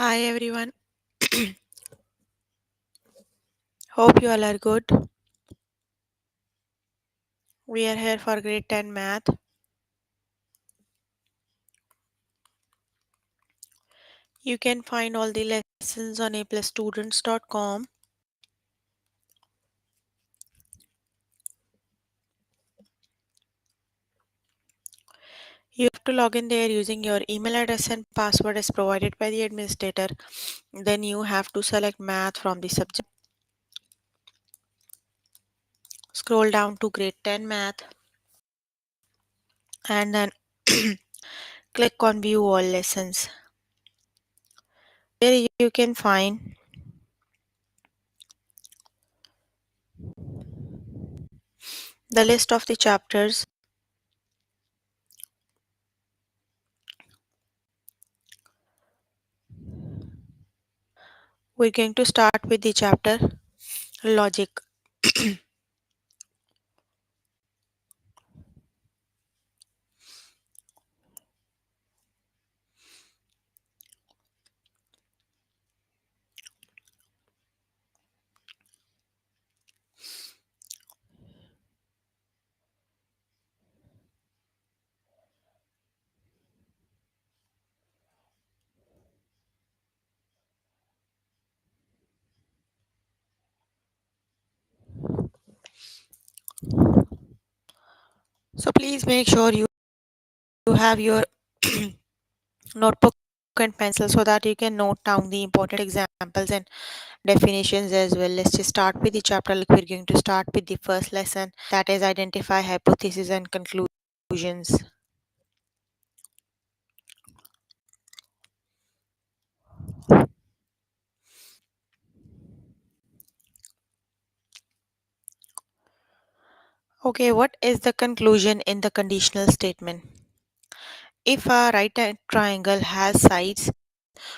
Hi everyone, hope you all are good. We are here for grade 10 math. You can find all the lessons on aplusstudents.com. You have to log in there using your email address and password as provided by the administrator. Then you have to select math from the subject. Scroll down to grade 10 math and then click on view all lessons. Here you can find the list of the chapters. We're going to start with the chapter logic. So please make sure you have your notebook and pencil so that you can note down the important examples and definitions as well. Let's just start with the chapter. Like we're going to start with the first lesson, that is identify hypotheses and conclusions. Okay, what is the conclusion in the conditional statement? If a right triangle has sides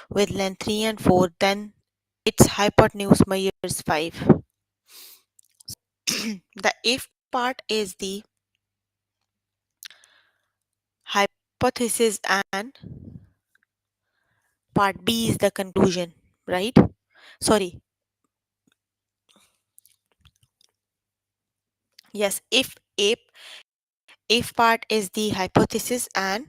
with length 3 and 4, then its hypotenuse measures 5. The if part is the hypothesis and part B is the conclusion, right? Sorry, yes, if part is the hypothesis and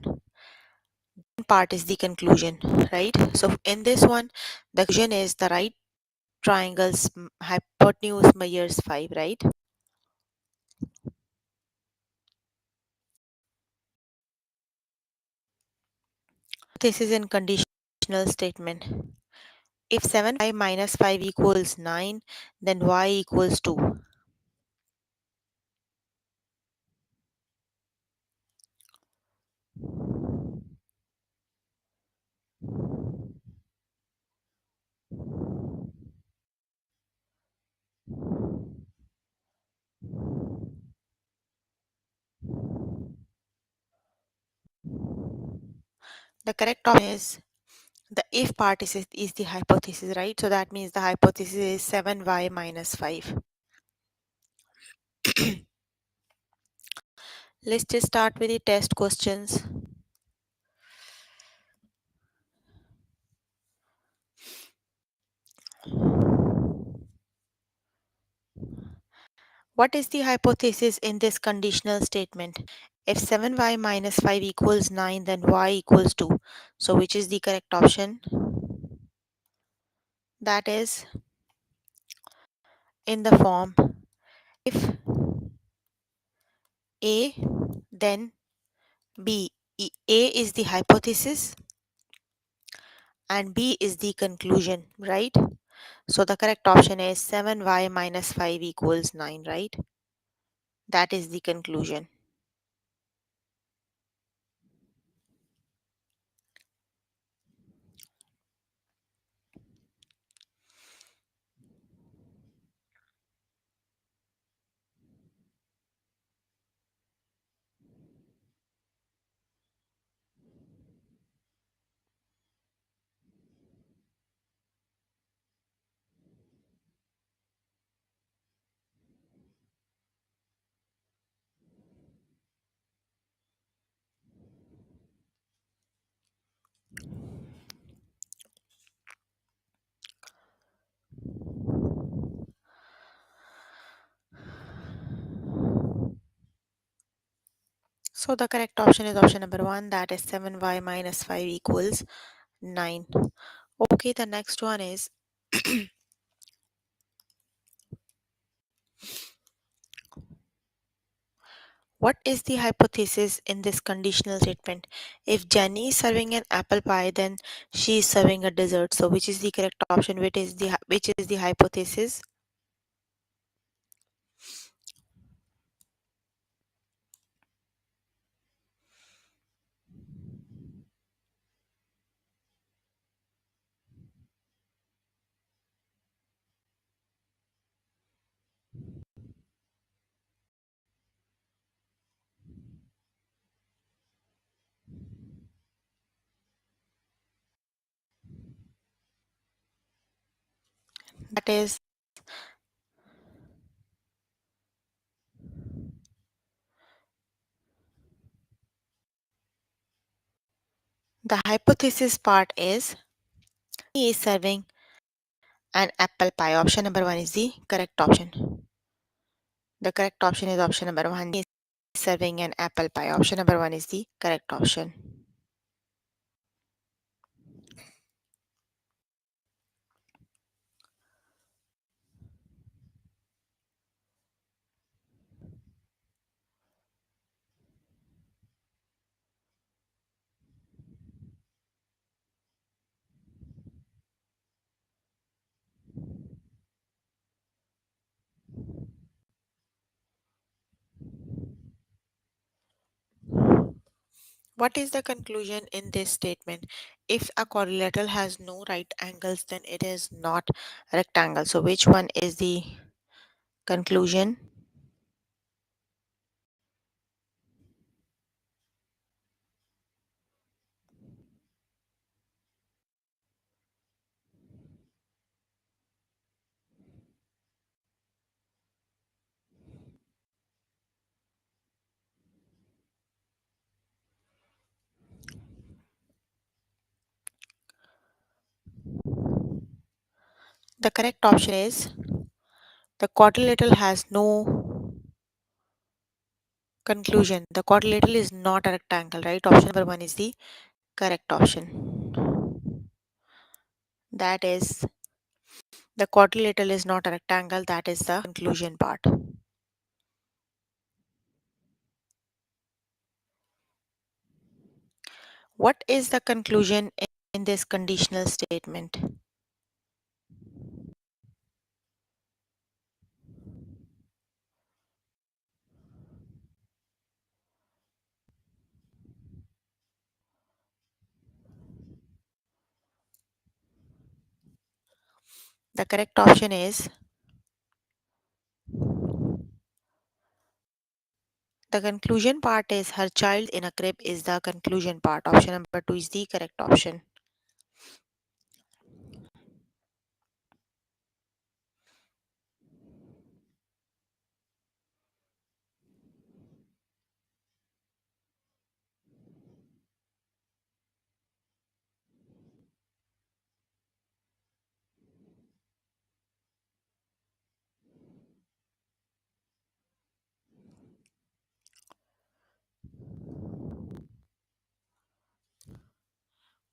part is the conclusion, right? So in this one, the conclusion is the right triangle's hypotenuse measures 5, right? This is in conditional statement. If 7y minus 5 equals 9, then y equals 2. The correct option is the if part is the hypothesis, right? So that means the hypothesis is 7y minus 5. Let's just start with the test questions. What is the hypothesis in this conditional statement? If 7y minus 5 equals 9, then y equals 2. So which is the correct option? That is in the form if A, then B. A is the hypothesis and B is the conclusion, right? So the correct option is 7y minus 5 equals 9, right? That is the conclusion. So the correct option is option number 1, that is 7y minus 5 equals 9. Okay, the next one is what is the hypothesis in this conditional statement? If Jenny is serving an apple pie, then she is serving a dessert. So which is the correct option? Which is the hypothesis? That is the hypothesis part is he is serving an apple pie. Option number 1 is the correct option. The correct option is option number 1. He is serving an apple pie. Option number 1 is the correct option. What is the conclusion in this statement? If a quadrilateral has no right angles, then it is not a rectangle. So which one is the conclusion? The correct option is the quadrilateral has no conclusion. The quadrilateral is not a rectangle, right? Option number 1 is the correct option. That is, the quadrilateral is not a rectangle. That is the conclusion part. What is the conclusion in this conditional statement? The correct option is the conclusion part is her child in a crib is the conclusion part. Option number 2 is the correct option.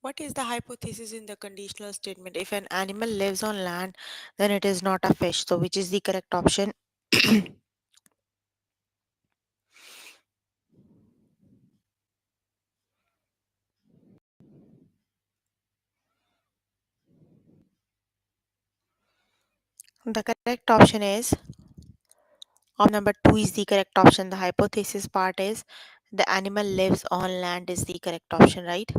What is the hypothesis in the conditional statement? If an animal lives on land, then it is not a fish. So which is the correct option? The correct option is option number 2 is the correct option. The hypothesis part is the animal lives on land is the correct option, right?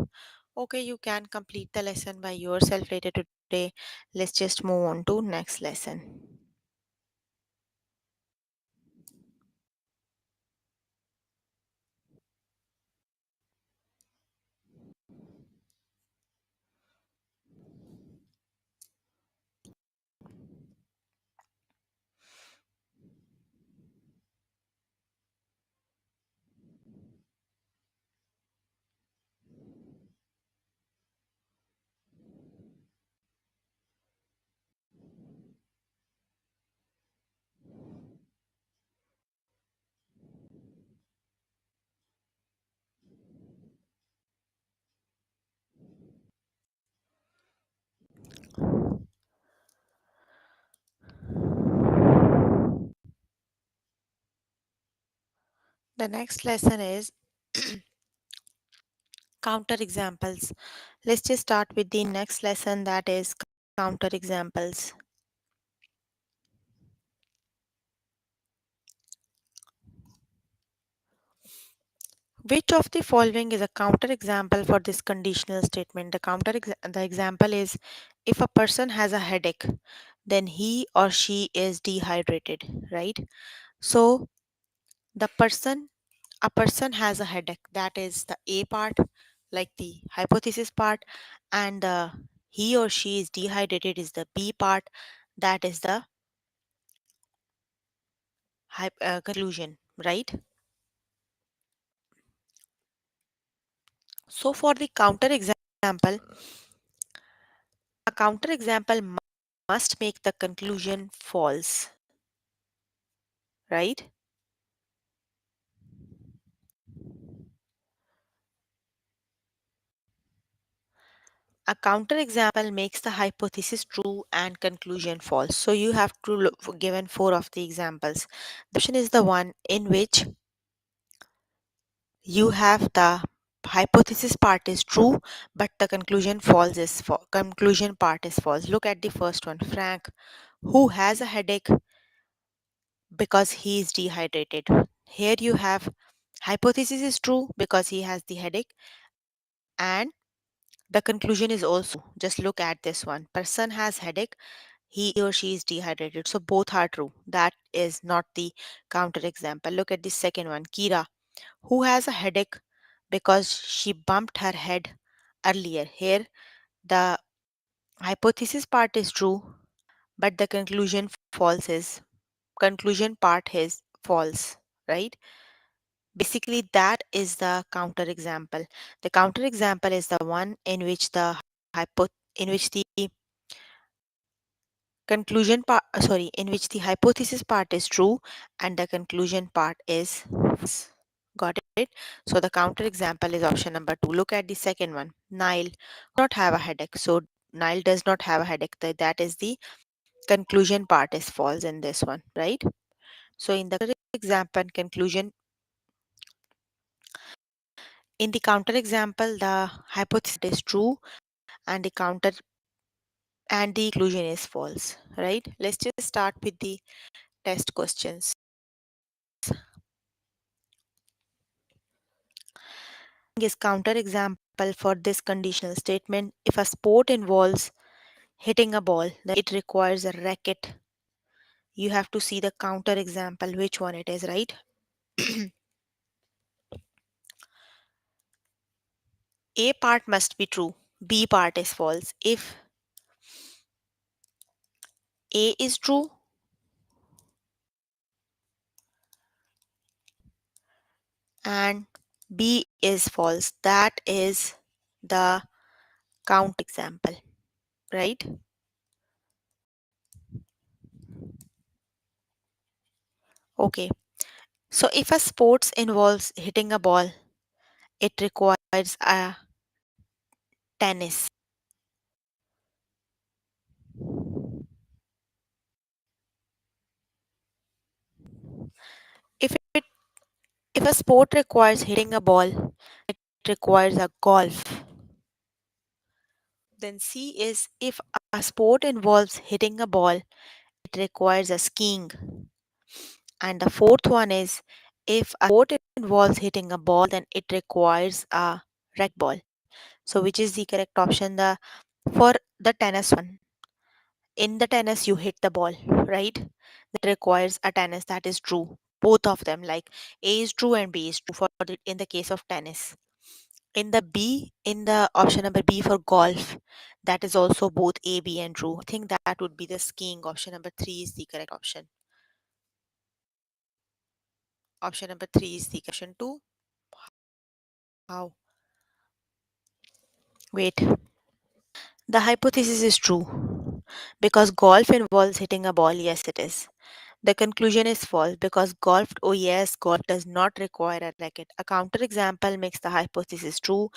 Okay, you can complete the lesson by yourself later today. Let's just move on to next lesson. The next lesson is counter examples. Let's just start with the next lesson, that is counter examples. Which of the following is a counter example for this conditional statement? The example is, if a person has a headache, then he or she is dehydrated, right? So the person a person has a headache, that is the A part, like the hypothesis part, and the he or she is dehydrated is the B part, that is the conclusion, right? So for the counter example, a counter example must make the conclusion false, right? A counter example makes the hypothesis true and conclusion false. So you have to look given four of the examples. The option is the one in which you have the hypothesis part is true, but the conclusion part is false. Look at the first one. Frank, who has a headache because he is dehydrated. Here you have hypothesis is true because he has the headache, and the conclusion is also, just look at this one. Person has headache, he or she is dehydrated. So both are true. That is not the counter example. Look at the second one. Kira, who has a headache because she bumped her head earlier. Here the hypothesis part is true, but the conclusion part is false, right? Basically, that is the counter example. The counter example is the one in which the in which the hypothesis part is true and the conclusion part is false. Got it? So the counter example is option number two. Look at the second one. Nile does not have a headache. So Nile does not have a headache. That is the conclusion part is false in this one, right? So in the example conclusion, in the counter example, the hypothesis is true and the conclusion is false, right? Let's just start with the test questions. Is counter example for this conditional statement. If a sport involves hitting a ball, then it requires a racket. You have to see the counter example, which one it is, right? A part must be true, B part is false. If A is true and B is false, that is the count example, right? Okay. So if a sports involves hitting a ball, it requires a tennis. If it if a sport requires hitting a ball, it requires a golf. Then C is, if a sport involves hitting a ball, it requires a skiing. And the fourth one is, if a sport involves hitting a ball, then it requires a racquetball. So which is the correct option? The for the tennis one. In the tennis you hit the ball, right? That requires a tennis, that is true. Both of them, like A is true and B is true for in the case of tennis. In the option number B for golf, that is also both A, B and true. I think that would be the skiing. Option number 3 is the correct option. Option number 3 is the option 2. How? Wait. The hypothesis is true because golf involves hitting a ball. Yes, it is. The conclusion is false because golf does not require a racket. A counterexample makes the hypothesis true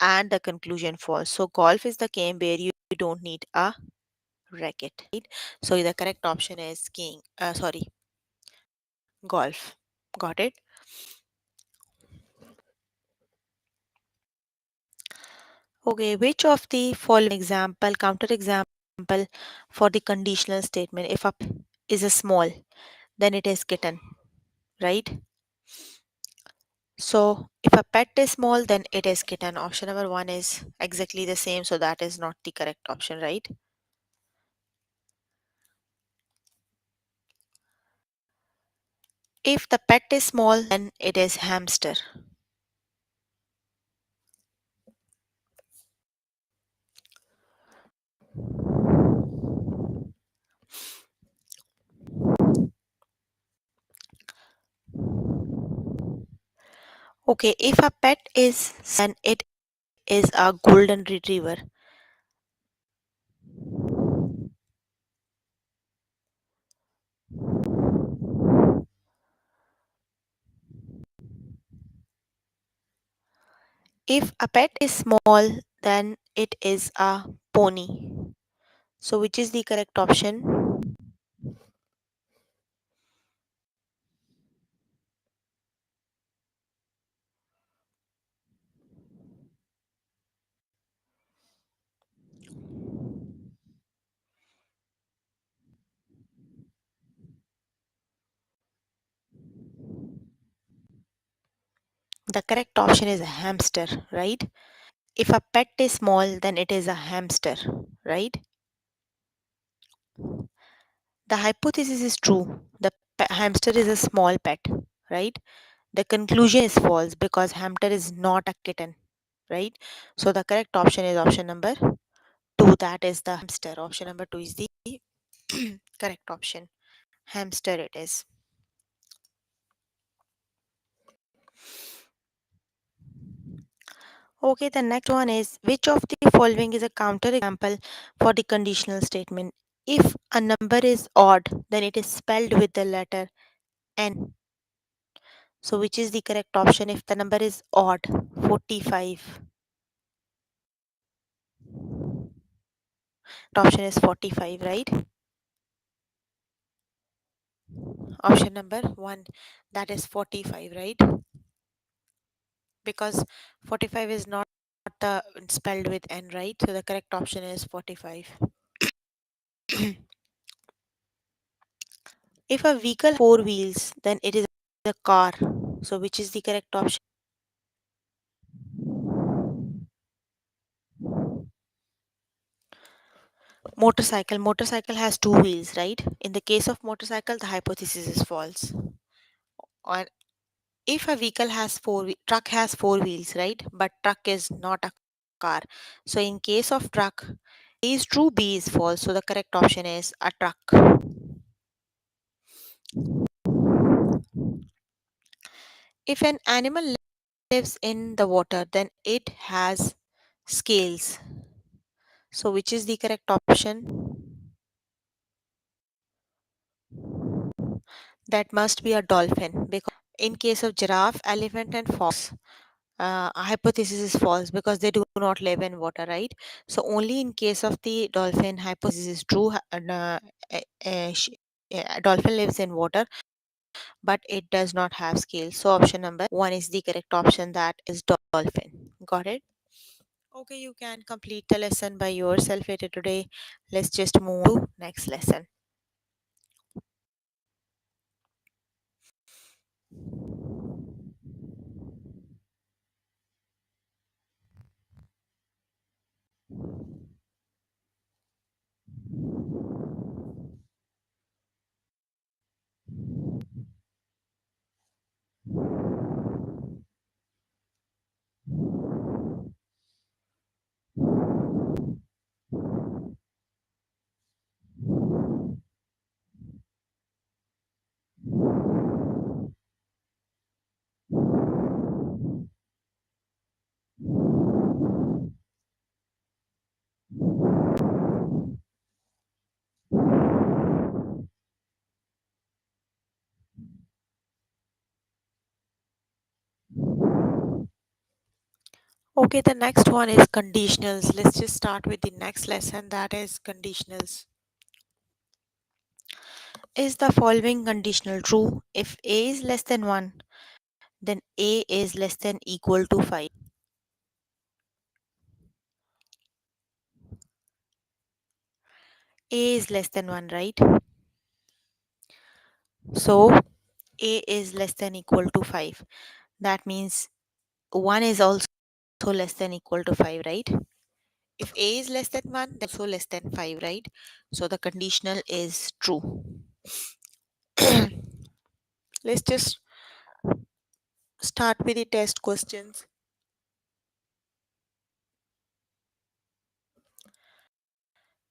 and the conclusion false. So golf is the game where you don't need a racket, right? So the correct option is golf. Got it? Okay, which of the following example, counter example for the conditional statement? If a is a small, then it is kitten, right? So if a pet is small, then it is kitten. Option number one is exactly the same, so that is not the correct option, right? If the pet is small, then it is hamster. Okay, if a pet is then it is a golden retriever. If a pet is small, then it is a pony. So which is the correct option? The correct option is a hamster, right? If a pet is small, then it is a hamster, right? The hypothesis is true. The hamster is a small pet, right? The conclusion is false because hamster is not a kitten, right? So the correct option is option number two. That is the hamster. Option number two is the correct option. Hamster it is. Okay, the next one is which of the following is a counter example for the conditional statement? If a number is odd, then it is spelled with the letter N. So which is the correct option if the number is odd? 45. Option is 45, right? Option number 1, that is 45, right? Because 45 is not the spelled with N, right? So the correct option is 45. If a vehicle four wheels, then it is a car. So which is the correct option? Motorcycle. Motorcycle has two wheels, right? In the case of motorcycle, the hypothesis is false. Or if a vehicle has truck has four wheels, right? But truck is not a car. So in case of truck, A is true, B is false. So the correct option is a truck. If an animal lives in the water, then it has scales. So which is the correct option? That must be a dolphin because in case of giraffe, elephant, and fox, hypothesis is false because they do not live in water, right? So only in case of the dolphin, hypothesis is true. Dolphin lives in water, but it does not have scales. So option number one is the correct option. That is dolphin. Got it? Okay, you can complete the lesson by yourself later today. Let's just move to next lesson. Okay, the next one is conditionals. Let's just start with the next lesson, that is conditionals. Is the following conditional true? If A is less than 1, then A is less than equal to 5. A is less than 1, right? So A is less than equal to 5. That means 1 is also less than equal to 5, right? If A is less than 1, then also less than 5, right? So the conditional is true. Let's just start with the test questions.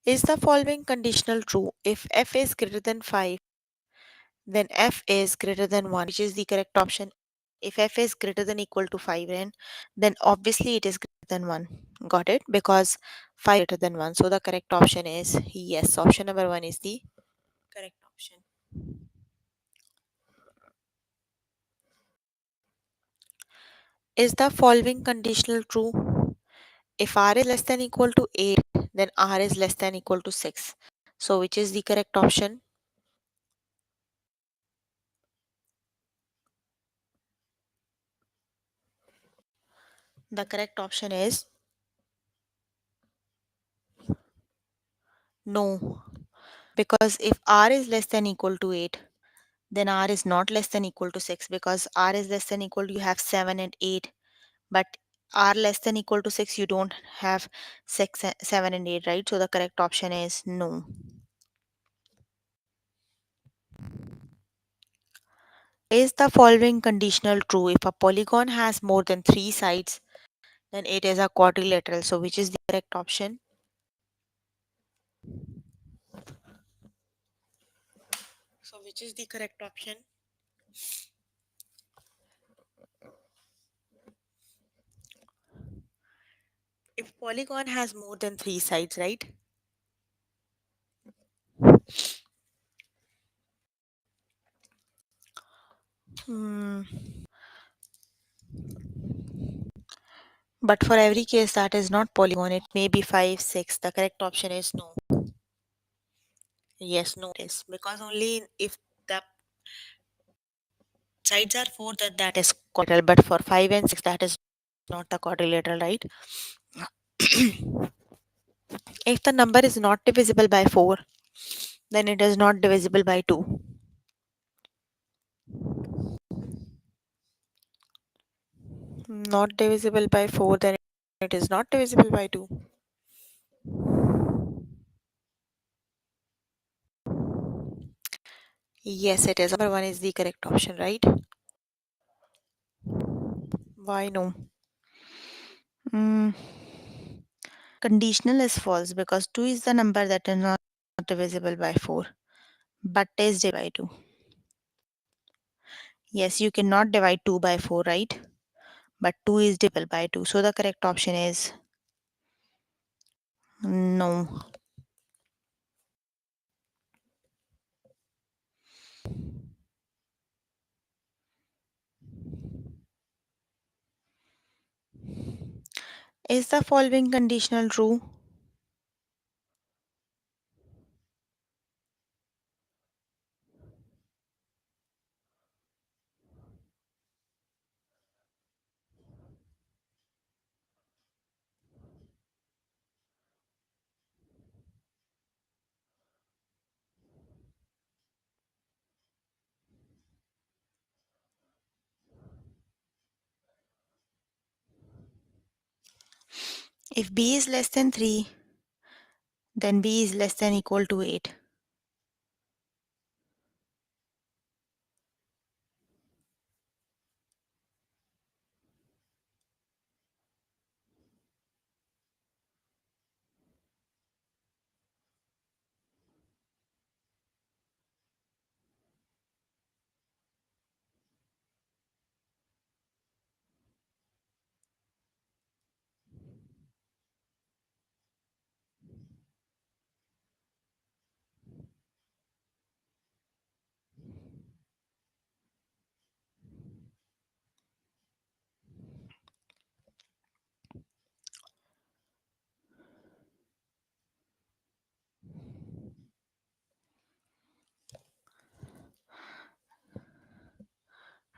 Is the following conditional true? If f is greater than 5, then f is greater than 1, which is the correct option. If f is greater than equal to 5, then obviously it is greater than 1. Got it? Because 5 is greater than 1. So the correct option is yes. Option number 1 is the correct option. Is the following conditional true? If r is less than equal to 8, then r is less than equal to 6. So which is the correct option? The correct option is no. Because if r is less than equal to 8, then r is not less than equal to 6, because r is less than equal to, you have 7 and 8, but r less than equal to 6, you don't have 6 7 and 8, right? So the correct option is no. Is the following conditional true? If a polygon has more than 3 sides, then it is a quadrilateral. So which is the correct option? So which is the correct option? If polygon has more than 3 sides, right? Hmm. But for every case that is not polygon, it may be 5, 6. The correct option is no. Yes, no, it is. Because only if the sides are 4, that is quadrilateral. But for 5 and 6, that is not the quadrilateral, right? If the number is not divisible by 4, then it is not divisible by 2. Not divisible by 4, then it is not divisible by 2. Yes, it is. Number 1 is the correct option, right? Why no? Mm, conditional is false because 2 is the number that is not divisible by 4, but is divided by 2. Yes, you cannot divide 2 by 4, right? But 2 is divisible by 2. So the correct option is no. Is the following conditional true? If b is less than 3, then b is less than equal to 8.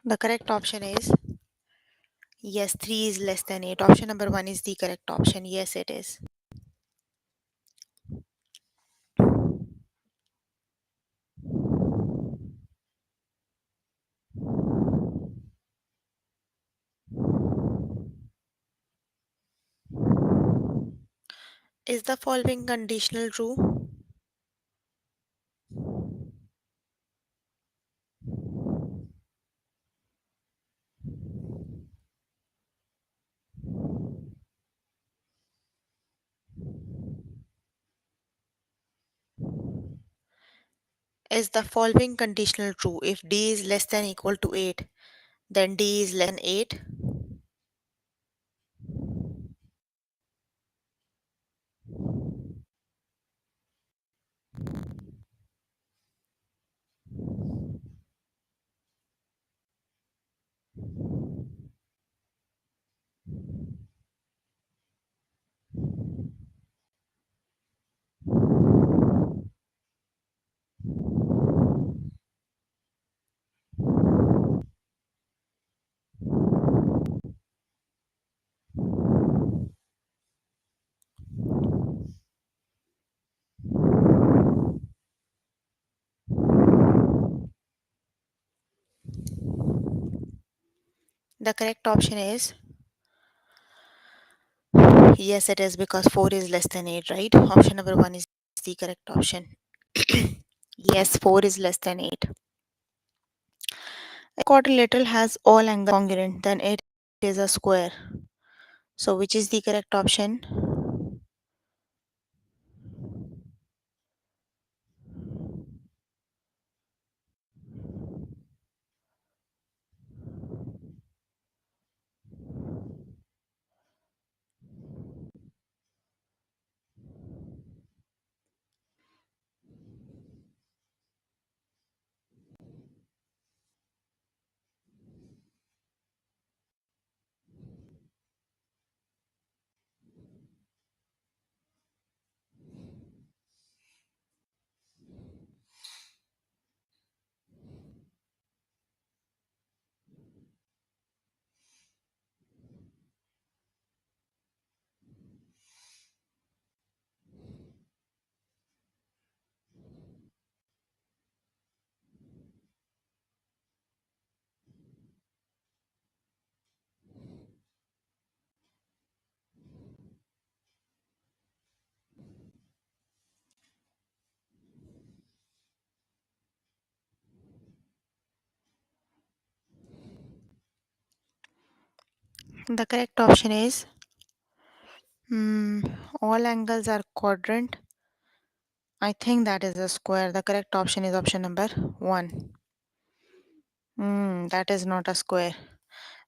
The correct option is yes, 3 is less than 8. Option number 1 is the correct option. Yes, it is. Is the following conditional true? Is the following conditional true? If d is less than equal to 8, then d is less than 8. The correct option is yes, it is because 4 is less than 8, right? Option number 1 is the correct option. Yes, 4 is less than 8. A quadrilateral has all angles congruent, then it is a square. So, which is the correct option? The correct option is all angles are quadrant. I think that is a square. The correct option is option number 1. That is not a square.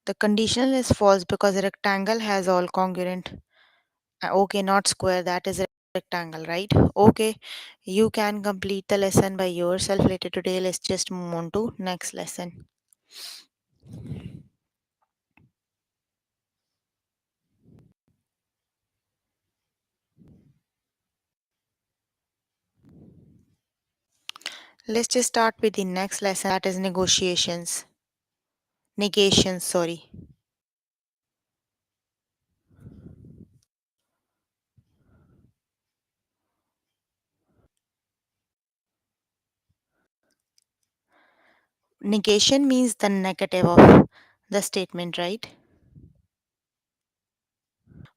The conditional is false because a rectangle has all congruent. Okay, not square. That is a rectangle, right? Okay, you can complete the lesson by yourself later today. Let's just move on to next lesson. Let's just start with the next lesson, that is negotiations. Negations, sorry. Negation means the negative of the statement, right?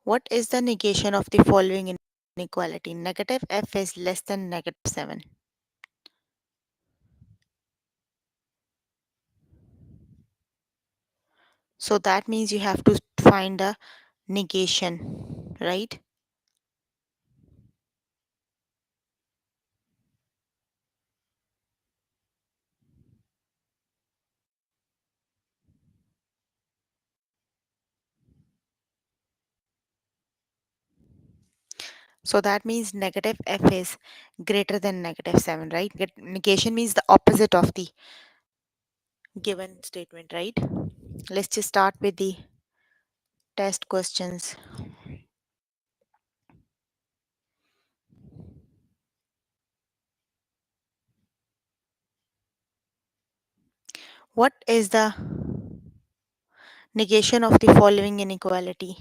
What is the negation of the following inequality? Negative f is less than negative 7. So that means you have to find a negation, right? So that means negative f is greater than negative 7, right? Negation means the opposite of the given statement, right? Let's just start with the test questions. What is the negation of the following inequality?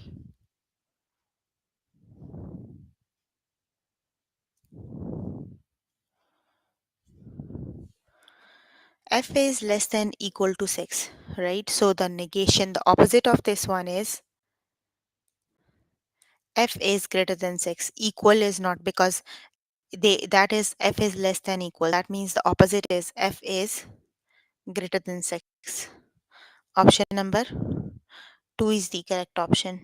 F is less than equal to 6, right? So the negation, the opposite of this one is f is greater than 6. Equal is not, because that is f is less than equal. That means the opposite is f is greater than 6. Option number 2 is the correct option.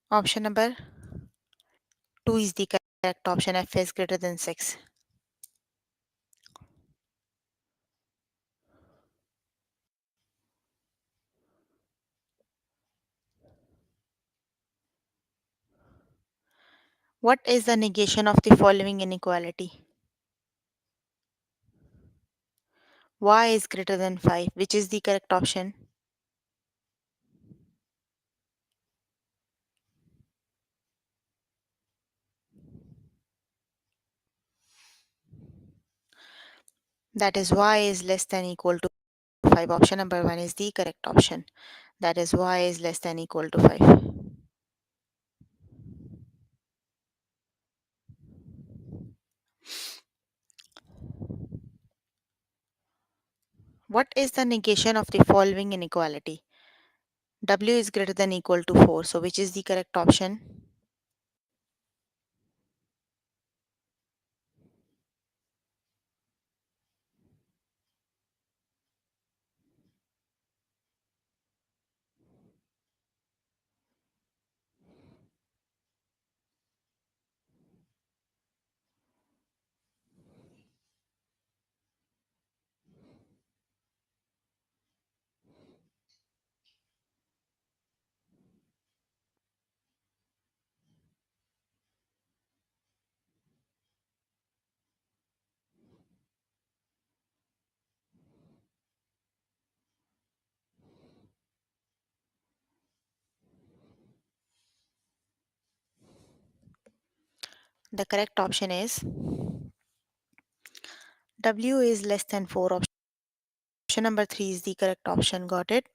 Option number 2 is the correct option. F is greater than 6. What is the negation of the following inequality? Y is greater than 5. Which is the correct option? That is y is less than equal to 5. Option number 1 is the correct option. That is y is less than equal to 5. What is the negation of the following inequality? W is greater than equal to 4. So which is the correct option? The correct option is W is less than 4. Option number 3 is the correct option. Got it?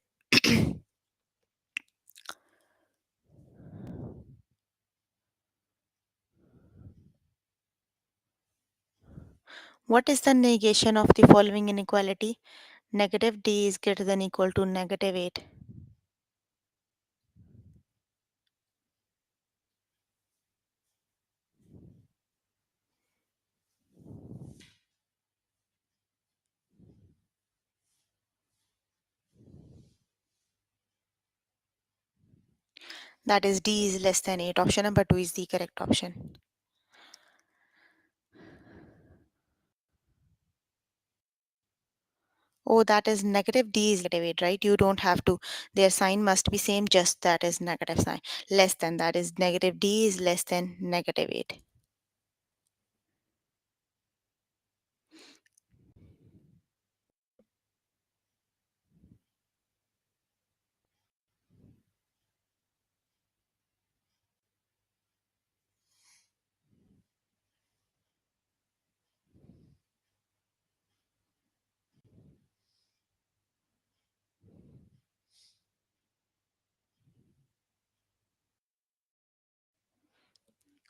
What is the negation of the following inequality? Negative d is greater than equal to negative 8. That is d is less than 8. Option number 2 is the correct option. Oh, that is negative d is negative 8, right? You don't have to, their sign must be same, just that is negative sign. Less than, that is negative d is less than negative 8.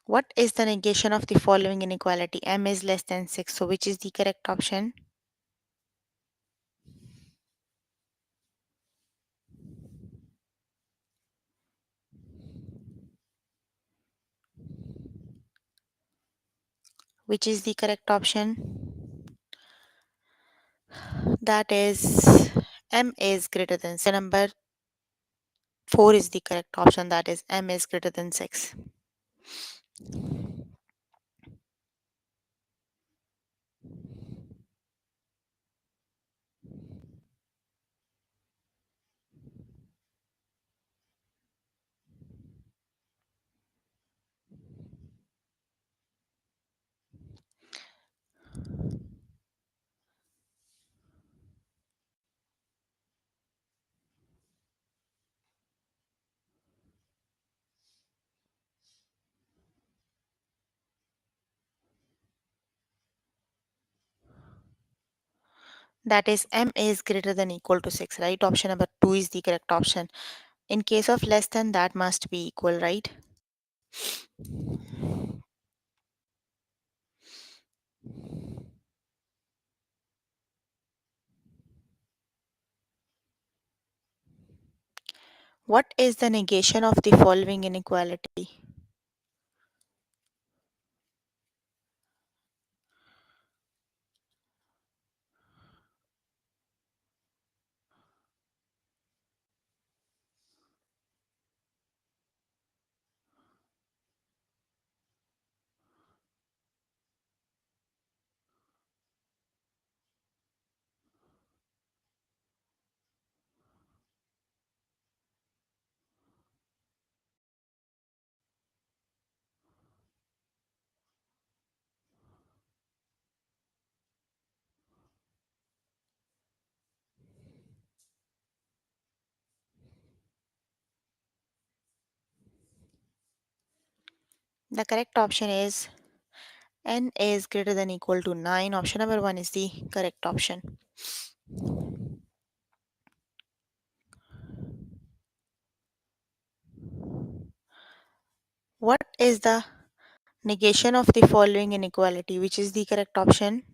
What is the negation of the following inequality? M is less than 6. So which is the correct option? Which is the correct option? That is M is greater than 6. Number 4 is the correct option. That is M is greater than 6. That is M is greater than equal to 6, right? Option number 2 is the correct option. In case of less than, that must be equal, right? What is the negation of the following inequality? The correct option is n is greater than equal to 9. Option number 1 is the correct option. What is the negation of the following inequality? Which is the correct option?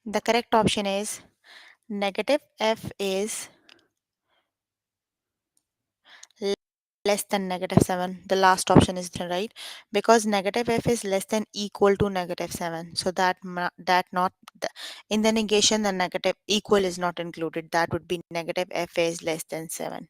The correct option is negative f is l- less than negative 7. The last option is right, because negative f is less than equal to negative 7. So that not the, in the negation the negative equal is not included. That would be negative f is less than 7.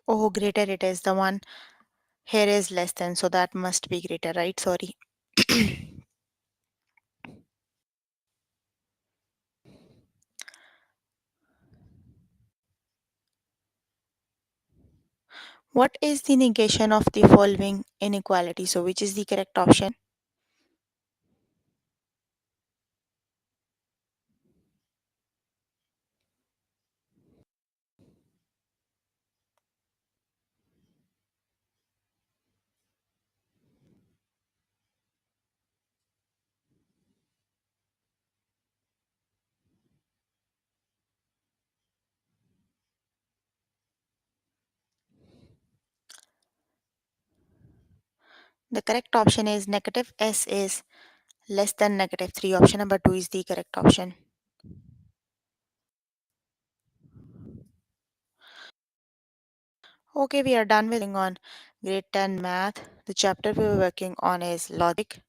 Oh, greater it is. The one here is less than, so that must be greater, right? Sorry. What is the negation of the following inequality? So which is the correct option? The correct option is negative s is less than negative 3. Option number 2 is the correct option. Okay, we are done with on grade 10 math. The chapter we were working on is logic.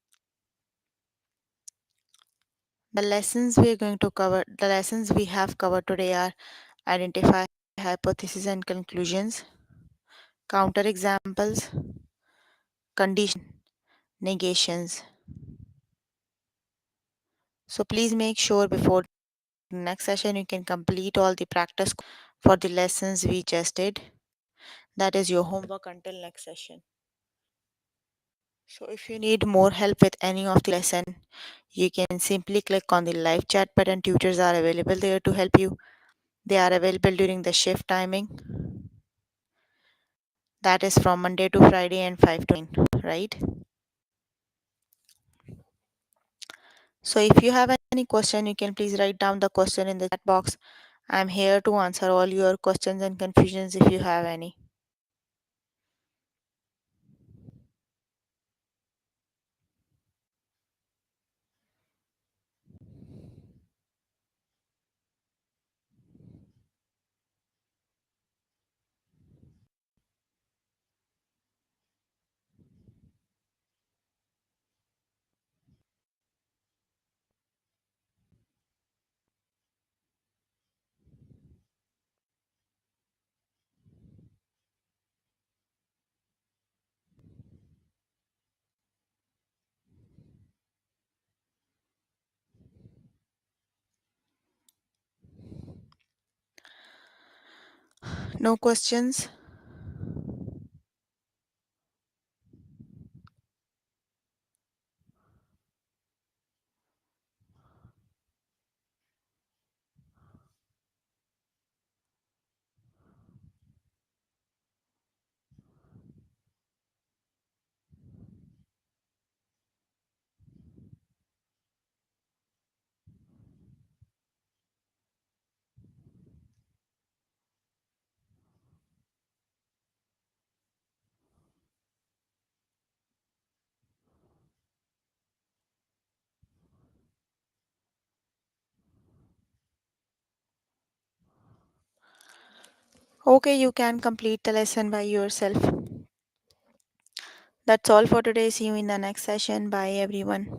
The lessons we have covered today are identify hypotheses and conclusions, counter examples, condition, negations. So please make sure before next session you can complete all the practice for the lessons we just did. That is your homework until next session. So if you need more help with any of the lesson, you can simply click on the live chat button. Tutors are available there to help you. They are available during the shift timing. That is from Monday to Friday and 5 to 9, right? So if you have any question, you can please write down the question in the chat box. I'm here to answer all your questions and confusions if you have any. No questions? Okay, you can complete the lesson by yourself. That's all for today. See you in the next session. Bye, everyone.